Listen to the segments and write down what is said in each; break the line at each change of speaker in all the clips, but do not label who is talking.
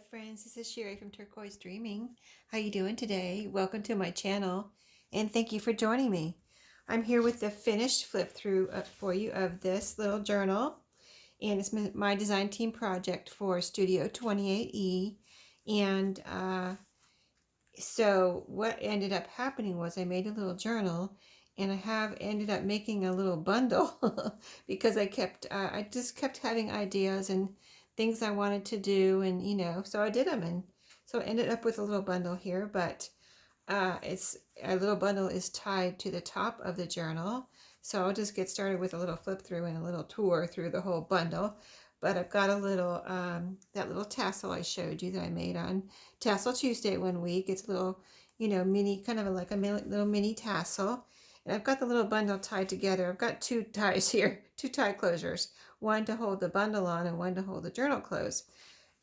friends, this is Sheree from Turquoise Dreaming. How you doing today? Welcome to my channel and thank you for joining me. I'm here with the finished flip through for you of this little journal, and it's my design team project for Studio 28E. And so what ended up happening was I made a little journal, and I have ended up making a little bundle because I just kept having ideas and things I wanted to do, and so I did them, and so I ended up with a little bundle here. But it's a little bundle is tied to the top of the journal, so I'll just get started with a little flip through and a little tour through the whole bundle. But I've got a little that little tassel I showed you that I made on Tassel Tuesday one week. It's a little mini, kind of like a little mini tassel. And I've got the little bundle tied together. I've got two ties here, two tie closures, one to hold the bundle on and one to hold the journal closed,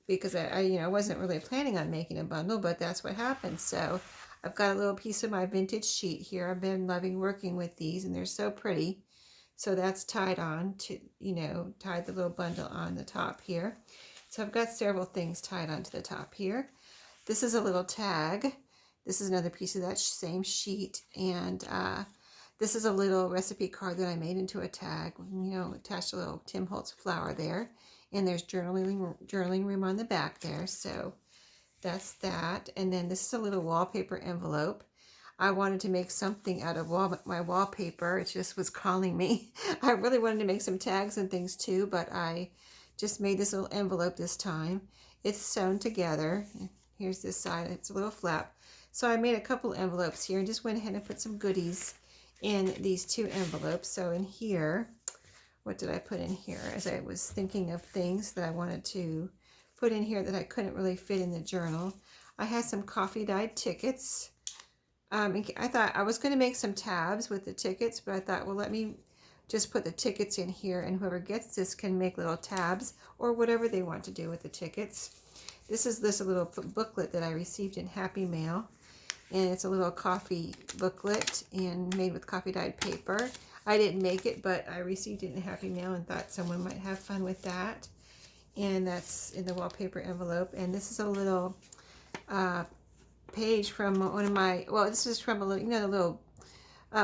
because I wasn't really planning on making a bundle, but that's what happened. So I've got a little piece of my vintage sheet here. I've been loving working with these, and they're so pretty. So that's tied on to, tied the little bundle on the top here. So I've got several things tied onto the top here. This is a little tag. This is another piece of that same sheet. And this is a little recipe card that I made into a tag, attached a little Tim Holtz flower there. And there's journaling room on the back there. So that's that. And then this is a little wallpaper envelope. I wanted to make something out of my wallpaper. It just was calling me. I really wanted to make some tags and things too, but I just made this little envelope this time. It's sewn together. Here's this side. It's a little flap. So I made a couple envelopes here and just went ahead and put some goodies in these two envelopes. So in here, what did I put in here? As I was thinking of things that I wanted to put in here that I couldn't really fit in the journal, I had some coffee dyed tickets. I thought I was going to make some tabs with the tickets, but I thought, well, let me just put the tickets in here, and whoever gets this can make little tabs or whatever they want to do with the tickets. This is this little booklet that I received in Happy Mail, and it's a little coffee booklet and made with coffee dyed paper. I didn't make it, but I received it in Happy Mail and thought someone might have fun with that. And that's in the wallpaper envelope. And this is a little page from one of my, this is from a little, the little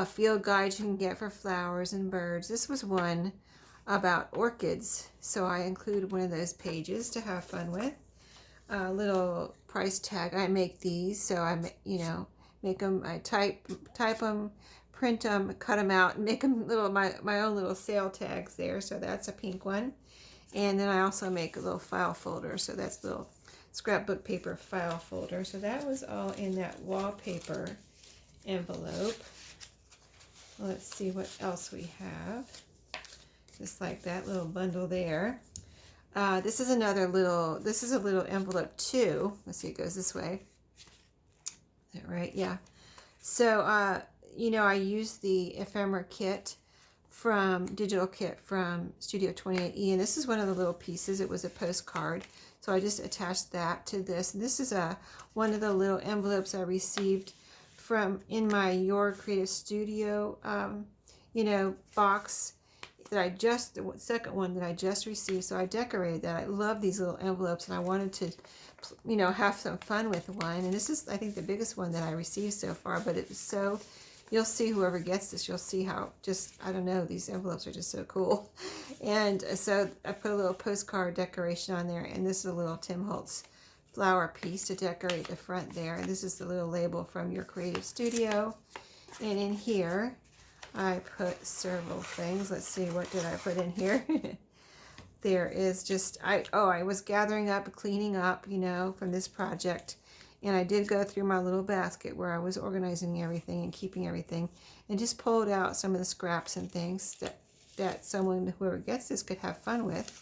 field guides you can get for flowers and birds. This was one about orchids, so I included one of those pages to have fun with. A little price tag. I make these, so I make them. I type them, print them, cut them out, and make them little my own little sale tags there. So that's a pink one, and then I also make a little file folder. So that's a little scrapbook paper file folder. So that was all in that wallpaper envelope. Let's see what else we have. Just like that little bundle there. This is a little envelope too. Let's see, it goes this way. Is that right? Yeah. So, I used the ephemera kit digital kit from Studio 28E, and this is one of the little pieces. It was a postcard. So I just attached that to this. This is one of the little envelopes I received in my Your Creative Studio, box that the second one that I just received. So I decorated that. I love these little envelopes, and I wanted to, have some fun with one. And this is, I think, the biggest one that I received so far, but it's so, you'll see whoever gets this, you'll see how I don't know, these envelopes are just so cool. And so I put a little postcard decoration on there, and this is a little Tim Holtz flower piece to decorate the front there. And this is the little label from Your Creative Studio. And in here, I put several things. Let's see, what did I put in here? There is just, I was gathering up, cleaning up, from this project. And I did go through my little basket where I was organizing everything and keeping everything, and just pulled out some of the scraps and things that someone, whoever gets this, could have fun with.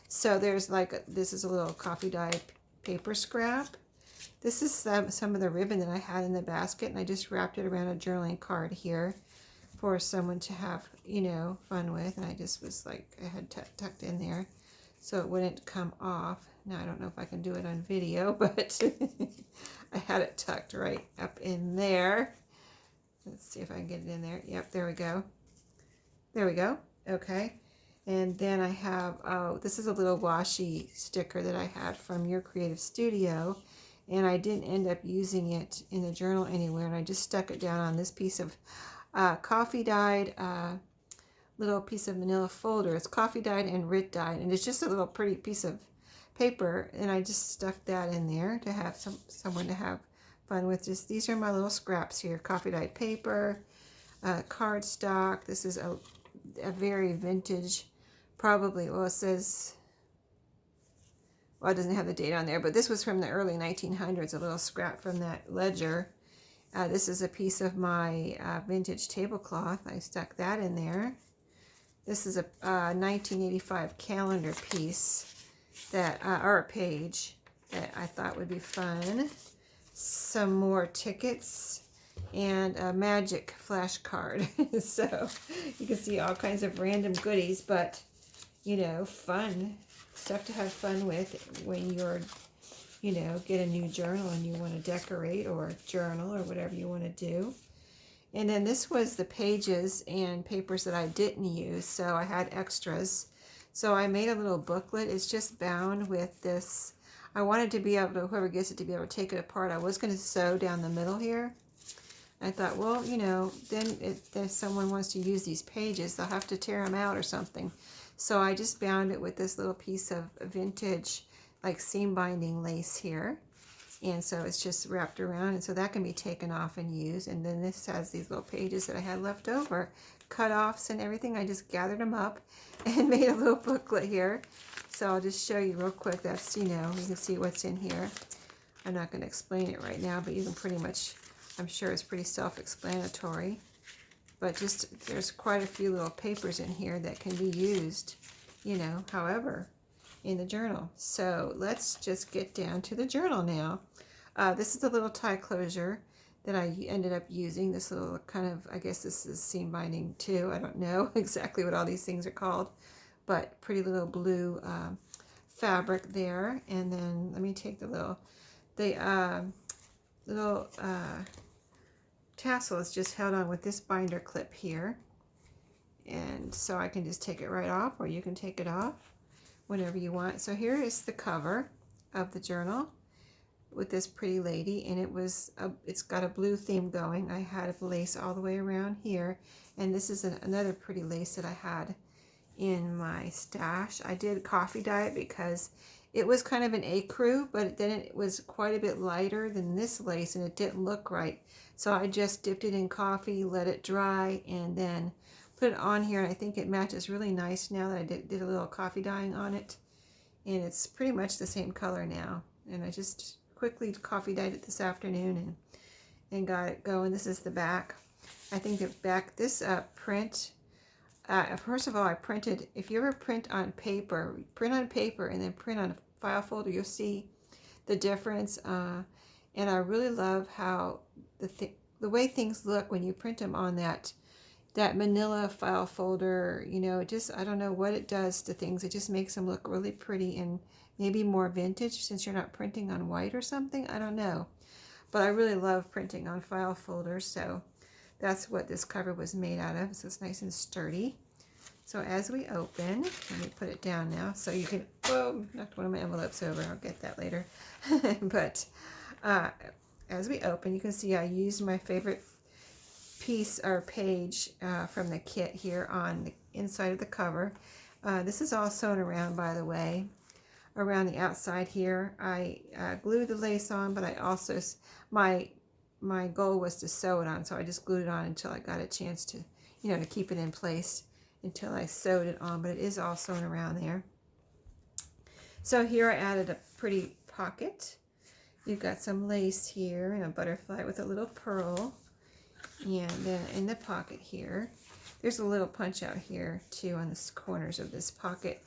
So there's this is a little coffee dyed paper scrap. This is some of the ribbon that I had in the basket, and I just wrapped it around a journaling card here for someone to have, fun with. And I just was I had tucked in there so it wouldn't come off. Now, I don't know if I can do it on video, but I had it tucked right up in there. Let's see if I can get it in there. Yep, there we go. There we go. Okay. And then I have, oh, this is a little washi sticker that I had from Your Creative Studio. And I didn't end up using it in the journal anywhere. And I just stuck it down on this piece of coffee dyed little piece of manila folder. It's coffee dyed and Rit dyed. And it's just a little pretty piece of paper. And I just stuck that in there to have someone to have fun with. Just these are my little scraps here. Coffee dyed paper, cardstock. This is a very vintage, probably, well, it says, well, it doesn't have the date on there, but this was from the early 1900s, a little scrap from that ledger. This is a piece of my vintage tablecloth. I stuck that in there. This is a 1985 calendar piece that, or a page that I thought would be fun. Some more tickets and a magic flashcard. So you can see all kinds of random goodies, but you know, fun stuff to have fun with when you're, you know, get a new journal and you want to decorate or journal or whatever you want to do. And then this was the pages and papers that I didn't use, so I had extras. So I made a little booklet. It's just bound with this. I wanted to be able to, whoever gets it, to be able to take it apart. I was going to sew down the middle here. I thought, well, you know, then if someone wants to use these pages, they'll have to tear them out or something. So I just bound it with this little piece of vintage, like seam binding lace here. And so it's just wrapped around, and so that can be taken off and used. And then this has these little pages that I had left over, cut-offs and everything. I just gathered them up and made a little booklet here. So I'll just show you real quick. That's, you know, you can see what's in here. I'm not going to explain it right now, but you can pretty much, I'm sure it's pretty self-explanatory. But just, there's quite a few little papers in here that can be used, you know, however, in the journal. So let's just get down to the journal now. This is the little tie closure that I ended up using. This little kind of, I guess this is seam binding too. I don't know exactly what all these things are called, but pretty little blue fabric there. And then let me take the little tassel is just held on with this binder clip here. And so I can just take it right off, or you can take it off whenever you want. So here is the cover of the journal with this pretty lady, and it's got a blue theme going. I had lace all the way around here, and this is another pretty lace that I had in my stash. I did coffee dye it because it was kind of an ecru, but then it was quite a bit lighter than this lace, and it didn't look right. So I just dipped it in coffee, let it dry, and then put it on here. And I think it matches really nice now that I did a little coffee dyeing on it, and it's pretty much the same color now. And I just quickly coffee dyed it this afternoon and got it going. This is the back. I think the back, this print, first of all, I printed, if you ever print on paper and then print on a file folder, you'll see the difference. And I really love how the way things look when you print them on that manila file folder. You know, it just, I don't know what it does to things. It just makes them look really pretty and maybe more vintage since you're not printing on white or something. I don't know. But I really love printing on file folders, so that's what this cover was made out of. So it's nice and sturdy. So as we open, let me put it down now so you can, whoa, knocked one of my envelopes over. I'll get that later. But as we open, you can see I used my favorite piece or page from the kit here on the inside of the cover. This is all sewn around, by the way, around the outside here. I glued the lace on, but I also, my goal was to sew it on, so I just glued it on until I got a chance to, you know, to keep it in place until I sewed it on, but it is all sewn around there. So here I added a pretty pocket. You've got some lace here and a butterfly with a little pearl. And then in the pocket here, there's a little punch out here too on the corners of this pocket.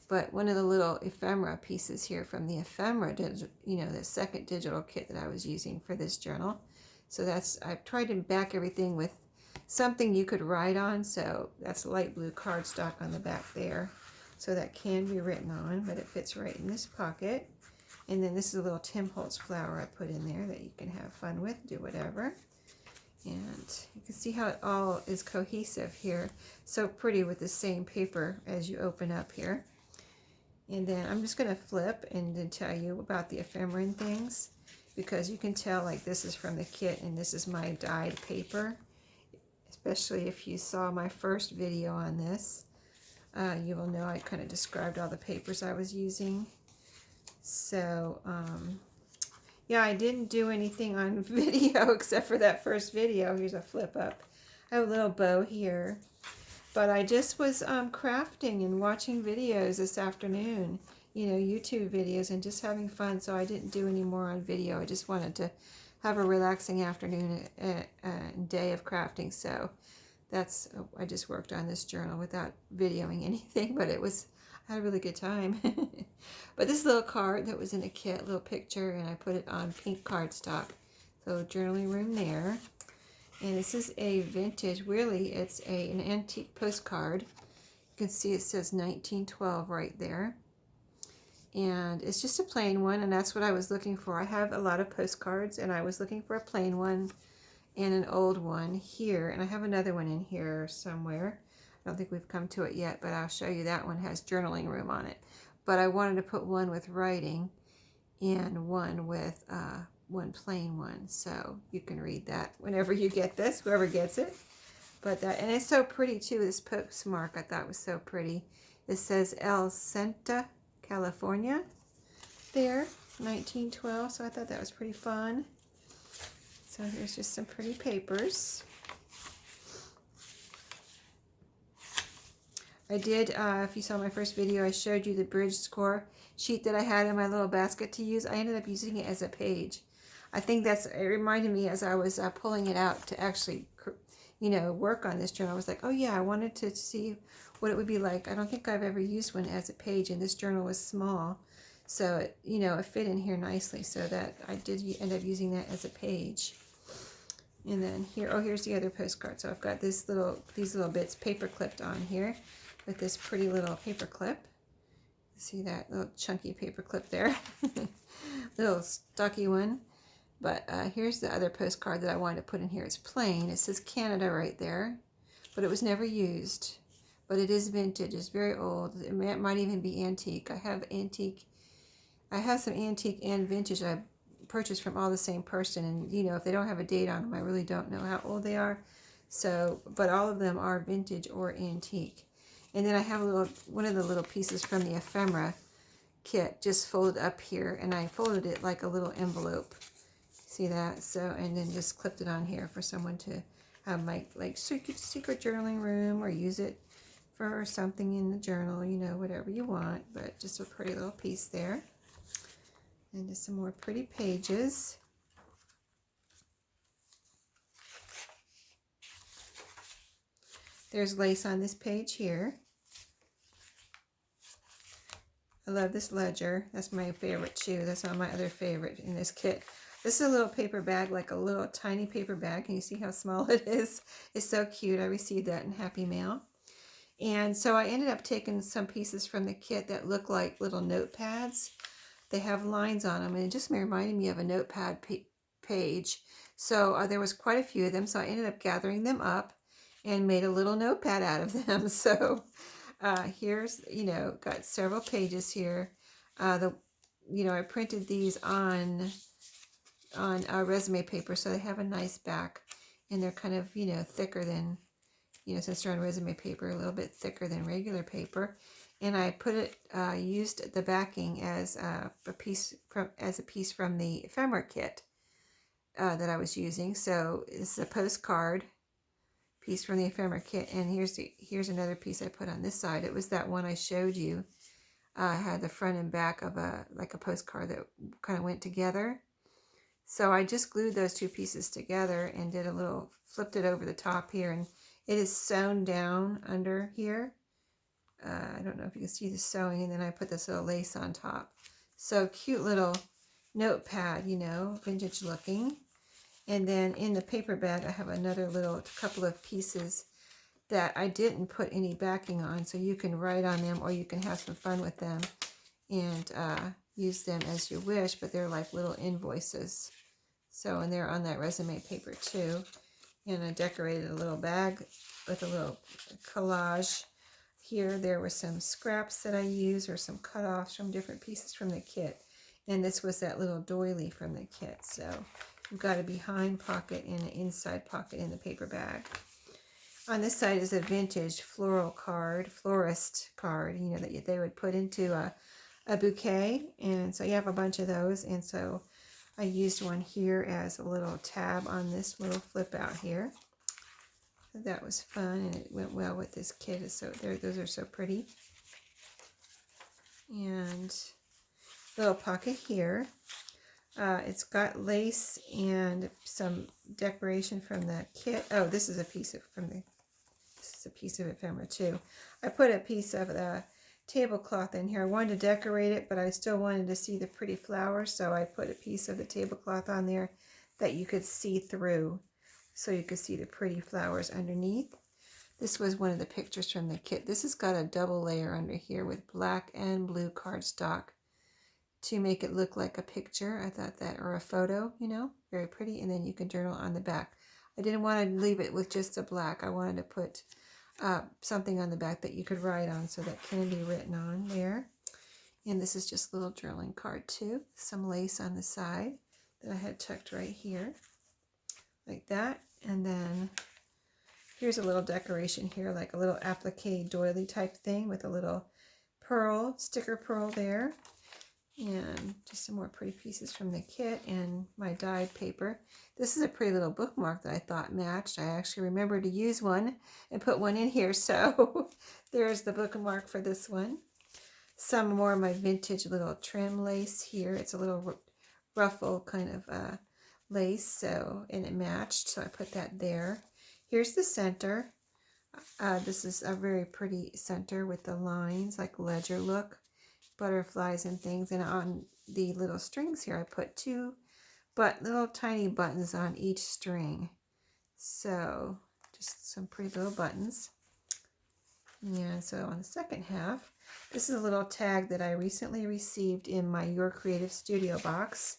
But one of the little ephemera pieces here from the ephemera, you know, the second digital kit that I was using for this journal. So that's, I've tried to back everything with something you could write on. So that's light blue cardstock on the back there. So that can be written on, but it fits right in this pocket. And then this is a little Tim Holtz flower I put in there that you can have fun with, do whatever. And you can see how it all is cohesive here. So pretty with the same paper as you open up here. And then I'm just going to flip and then tell you about the ephemera things, because you can tell like this is from the kit and this is my dyed paper. Especially if you saw my first video on this, you will know I kind of described all the papers I was using. So yeah, I didn't do anything on video except for that first video. Here's a flip up. I have a little bow here. But I just was crafting and watching videos this afternoon, you know, YouTube videos, and just having fun. So I didn't do any more on video. I just wanted to have a relaxing afternoon and day of crafting. So that's, I just worked on this journal without videoing anything, but I had a really good time. But this little card that was in a kit, little picture, and I put it on pink cardstock. So journaling room there. And this is a vintage, really, it's an antique postcard. You can see it says 1912 right there. And it's just a plain one, and that's what I was looking for. I have a lot of postcards, and I was looking for a plain one and an old one here. And I have another one in here somewhere. I don't think we've come to it yet, but I'll show you. That one has journaling room on it. But I wanted to put one with writing and one with one plain one, so you can read that whenever you get this, whoever gets it. But that, and it's so pretty too, this postmark I thought was so pretty. It says El Santa, California there, 1912, so I thought that was pretty fun. So here's just some pretty papers. I did, if you saw my first video, I showed you the bridge score sheet that I had in my little basket to use. I ended up using it as a page. I think it reminded me as I was pulling it out to actually, you know, work on this journal. I was like, oh yeah, I wanted to see what it would be like. I don't think I've ever used one as a page, and this journal was small. So, it, you know, it fit in here nicely, so that I did end up using that as a page. And then here, oh, here's the other postcard. So I've got these little bits paper clipped on here with this pretty little paper clip. See that little chunky paper clip there? Little stocky one. But here's the other postcard that I wanted to put in here. It's plain. It says Canada right there, but it was never used. But it is vintage. It's very old. It might even be antique. I have some antique and vintage I purchased from all the same person. And, you know, if they don't have a date on them, I really don't know how old they are. So, but all of them are vintage or antique. And then I have one of the little pieces from the ephemera kit just folded up here, and I folded it like a little envelope. See that? So, and then just clipped it on here for someone to have my like secret journaling room, or use it for something in the journal, you know, whatever you want. But just a pretty little piece there. And just some more pretty pages. There's lace on this page here. I love this ledger. That's my favorite too. That's not my other favorite in this kit. This is a little paper bag, like a little tiny paper bag. Can you see how small it is? It's so cute. I received that in Happy Mail. And so I ended up taking some pieces from the kit that look like little notepads. They have lines on them, and it just reminded me of a notepad page. So there was quite a few of them, so I ended up gathering them up and made a little notepad out of them. So here's, you know, got several pages here. You know, I printed these on resume paper, so they have a nice back, and they're kind of, you know, thicker than, you know, since they're on resume paper, a little bit thicker than regular paper. And I put it, used the backing as a piece from the ephemera kit that I was using. So this is a postcard piece from the ephemera kit, and here's another piece I put on this side. It was that one I showed you. Had the front and back of a postcard that kind of went together. So I just glued those two pieces together and did flipped it over the top here, and it is sewn down under here. I don't know if you can see the sewing, and then I put this little lace on top. So cute little notepad, you know, vintage looking. And then in the paper bag, I have another couple of pieces that I didn't put any backing on, so you can write on them, or you can have some fun with them and use them as you wish, but they're like little invoices. So, and they're on that resume paper too. And I decorated a little bag with a little collage. Here there were some scraps that I used, or some cut-offs from different pieces from the kit. And this was that little doily from the kit. So you've got a behind pocket and an inside pocket in the paper bag. On this side is a vintage floral card, florist card, you know, that they would put into a bouquet. And so you have a bunch of those. And so I used one here as a little tab on this little flip out here. So that was fun, and it went well with this kit. So those are so pretty. And little pocket here. It's got lace and some decoration from the kit. Oh, this is a piece of ephemera too. I put a piece of the tablecloth in here. I wanted to decorate it, but I still wanted to see the pretty flowers, so I put a piece of the tablecloth on there that you could see through, so you could see the pretty flowers underneath. This was one of the pictures from the kit. This has got a double layer under here with black and blue cardstock to make it look like a picture. I thought that, or a photo, you know, very pretty. And then you can journal on the back. I didn't want to leave it with just the black. I wanted to put something on the back that you could write on, so that can be written on there. And this is just a little journaling card too. Some lace on the side that I had tucked right here, like that. And then here's a little decoration here, like a little applique doily type thing with a little pearl, sticker pearl there. And just some more pretty pieces from the kit and my dyed paper. This is a pretty little bookmark that I thought matched. I actually remembered to use one and put one in here, so there's the bookmark for this one. Some more of my vintage little trim lace here. It's a little ruffle kind of lace, so, and it matched, so I put that there. Here's the center. This is a very pretty center with the lines, like ledger look, butterflies and things. And on the little strings here, I put two little tiny buttons on each string. So just some pretty little buttons. And so on the second half, this is a little tag that I recently received in my Your Creative Studio box.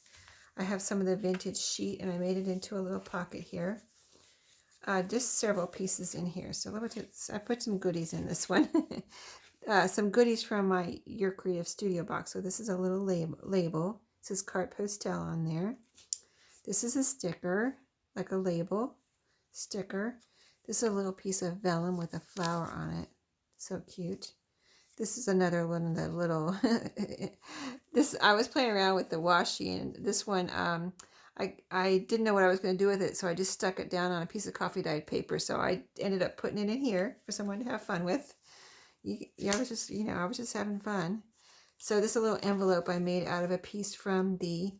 I have some of the vintage sheet, and I made it into a little pocket here. Just several pieces in here. So I put some goodies in this one. Some goodies from my Your Creative Studio box. So this is a little label. It says Carte Postale on there. This is a sticker, like a label sticker. This is a little piece of vellum with a flower on it. So cute. This is another one of the little, I was playing around with the washi, and this one, I didn't know what I was going to do with it, so I just stuck it down on a piece of coffee dyed paper. So I ended up putting it in here for someone to have fun with. I was just having fun. So this is a little envelope I made out of a piece from the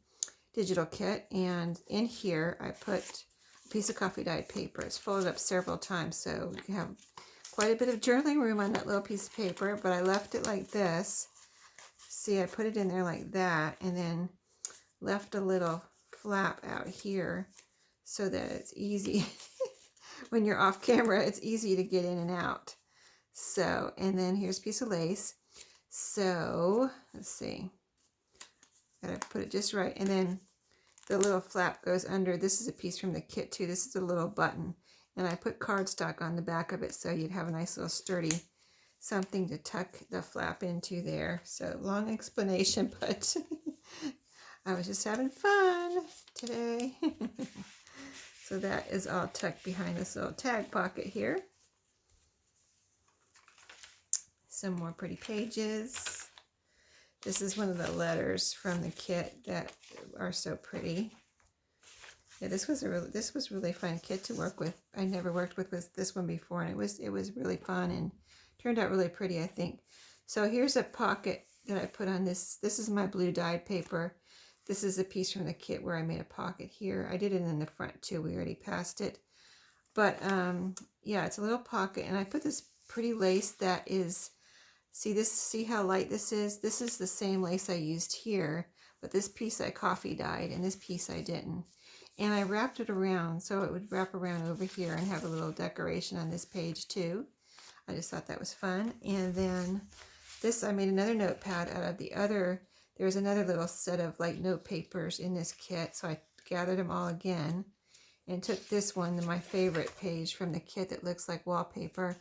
digital kit, and in here I put a piece of coffee dyed paper. It's folded up several times, so you can have quite a bit of journaling room on that little piece of paper, but I left it like this. See, I put it in there like that, and then left a little flap out here so that it's easy. When you're off camera, it's easy to get in and out. So, and then here's a piece of lace. So, let's see. Gotta put it just right. And then the little flap goes under. This is a piece from the kit too. This is a little button. And I put cardstock on the back of it so you'd have a nice little sturdy something to tuck the flap into there. So long explanation, but I was just having fun today. So that is all tucked behind this little tag pocket here. Some more pretty pages. This is one of the letters from the kit that are so pretty. Yeah, this was really fun kit to work with. I never worked with this one before, and it was really fun and turned out really pretty, I think. So here's a pocket that I put on this. This is my blue dyed paper. This is a piece from the kit where I made a pocket here. I did it in the front too. We already passed it. But yeah, it's a little pocket, and I put this pretty lace that is, see how light this is? This is the same lace I used here, but this piece I coffee dyed and this piece I didn't. And I wrapped it around so it would wrap around over here and have a little decoration on this page too. I just thought that was fun. And then this, I made another notepad out of the other. There's another little set of like note papers in this kit, so I gathered them all again. and took this one, my favorite page from the kit that looks like wallpaper.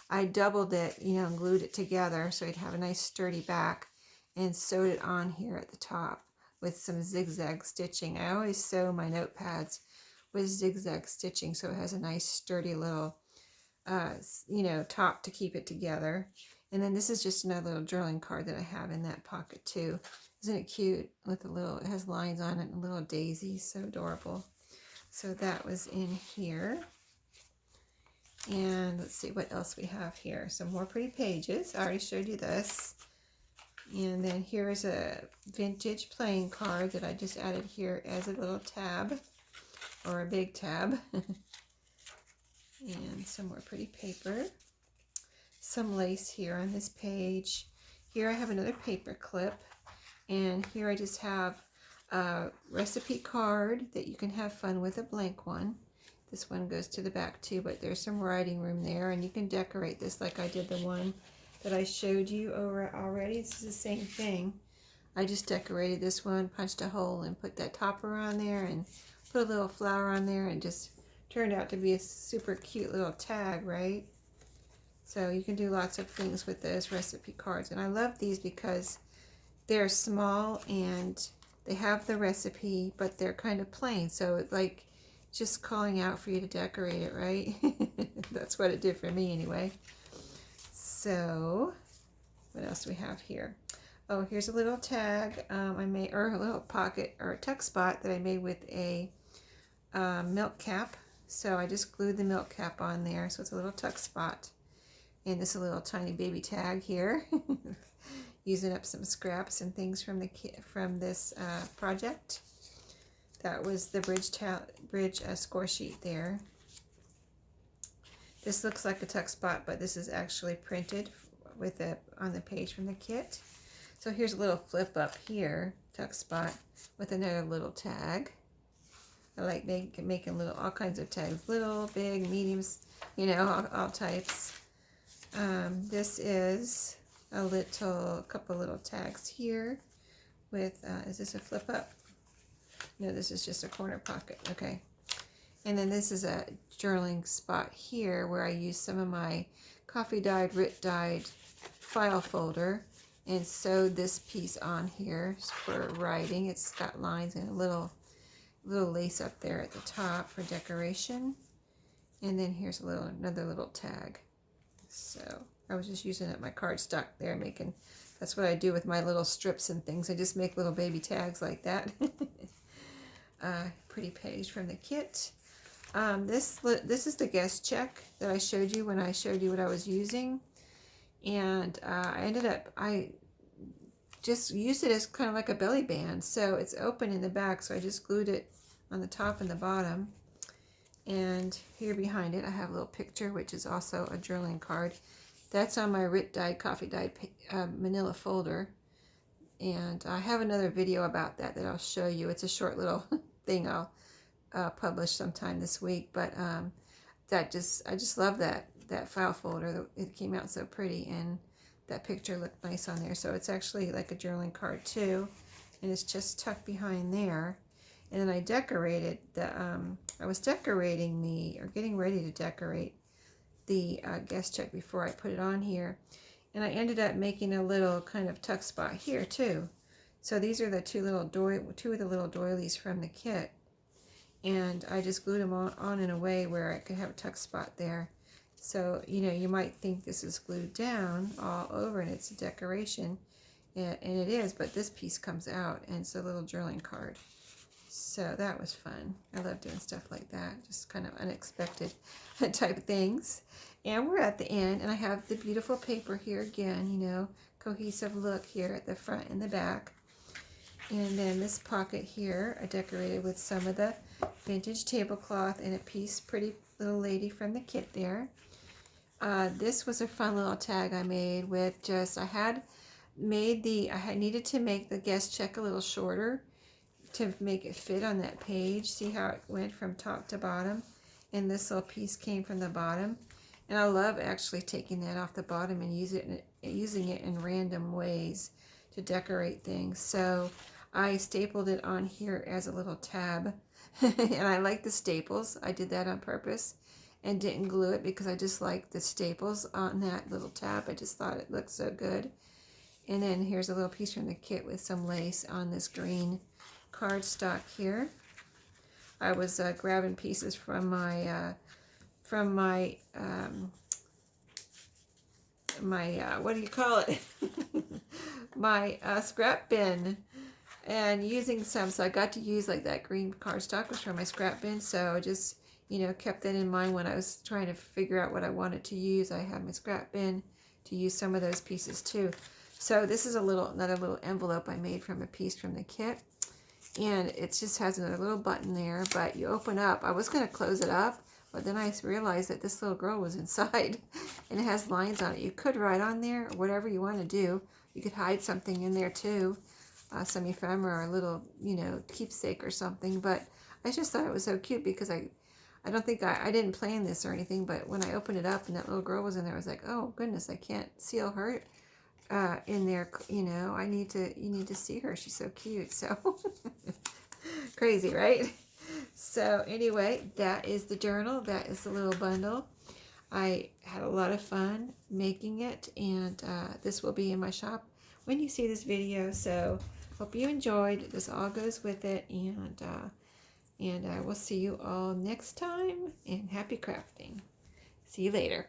I doubled it, you know, and glued it together so it'd have a nice sturdy back, and sewed it on here at the top with some zigzag stitching. I always sew my notepads with zigzag stitching so it has a nice sturdy little, you know, top to keep it together. And then this is just another little journaling card that I have in that pocket too. Isn't it cute? With a little, it has lines on it and a little daisy, so adorable. So that was in here. And let's see what else we have here. Some more pretty pages. I already showed you this. And then here's a vintage playing card that I just added here as a little tab, or a big tab. And some more pretty paper. Some lace here on this page. Here I have another paper clip. And here I just have a recipe card that you can have fun with, a blank one. This one goes to the back too, but there's some writing room there, and you can decorate this like I did the one that I showed you over already. This is the same thing. I just decorated this one, punched a hole and put that topper on there and put a little flower on there, and just turned out to be a super cute little tag, right? So you can do lots of things with those recipe cards. And I love these because they're small and they have the recipe, but they're kind of plain. So it's like just calling out for you to decorate it, right? That's what it did for me anyway. So what else do we have here? Oh, here's a little tag I made, or a little pocket or a tuck spot that I made with a milk cap. So I just glued the milk cap on there, so it's a little tuck spot. And this is a little tiny baby tag here, using up some scraps and things from the this project. That was the bridge score sheet there. This looks like a tuck spot, but this is actually printed with on the page from the kit. So here's a little flip up here, tuck spot, with another little tag. I like making all kinds of tags, little, big, mediums, you know, all types. This is a couple little tags here with, is this a flip up? No, this is just a corner pocket. Okay. And then this is a journaling spot here where I use some of my coffee dyed, RIT dyed file folder and sewed this piece on here for writing. It's got lines and a little lace up there at the top for decoration. And then here's another little tag. So I was just using up my cardstock there, that's what I do with my little strips and things. I just make little baby tags like that. Pretty page from the kit. This is the guest check that I showed you when I showed you what I was using. And I just used it as kind of like a belly band. So it's open in the back, so I just glued it on the top and the bottom. And here behind it, I have a little picture, which is also a journaling card. That's on my RIT dyed, coffee dyed manila folder. And I have another video about that I'll show you. It's a short little thing I'll publish sometime this week. But I just love that file folder. It came out so pretty, and that picture looked nice on there. So it's actually like a journaling card too, and it's just tucked behind there. And then I decorated I was getting ready to decorate the guest check before I put it on here. And I ended up making a little kind of tuck spot here too. So these are the two of the little doilies from the kit. And I just glued them on in a way where I could have a tuck spot there. So, you know, you might think this is glued down all over and it's a decoration. And it is, but this piece comes out and it's a little journaling card. So that was fun. I love doing stuff like that, just kind of unexpected type of things. And we're at the end, and I have the beautiful paper here again, you know, cohesive look here at the front and the back. And then this pocket here, I decorated with some of the vintage tablecloth and a pretty little lady from the kit there. This was a fun little tag I made with I needed to make the guest check a little shorter to make it fit on that page. See how it went from top to bottom? And this little piece came from the bottom. And I love actually taking that off the bottom and using it in random ways to decorate things. So I stapled it on here as a little tab. And I like the staples. I did that on purpose and didn't glue it because I just like the staples on that little tab. I just thought it looked so good. And then here's a little piece from the kit with some lace on this green cardstock here. I was grabbing pieces from my what do you call it? My scrap bin, and using some, so I got to use like that green cardstock was from my scrap bin, so I just, you know, kept that in mind when I was trying to figure out what I wanted to use. I had my scrap bin to use some of those pieces too. So this is another little envelope I made from a piece from the kit, and it just has another little button there, but you open up. I was going to close it up, but then I realized that this little girl was inside and it has lines on it. You could write on there or whatever you want to do. You could hide something in there too, some ephemera or a little, you know, keepsake or something. But I just thought it was so cute because I don't think I didn't plan this or anything, but when I opened it up and that little girl was in there, I was like, oh goodness, I can't seal her in there, you know. You need to see her. She's so cute. So crazy, right? So anyway, that is the journal. That is the little bundle. I had a lot of fun making it, and this will be in my shop when you see this video. So hope you enjoyed. This all goes with it, and I will see you all next time, and happy crafting. See you later.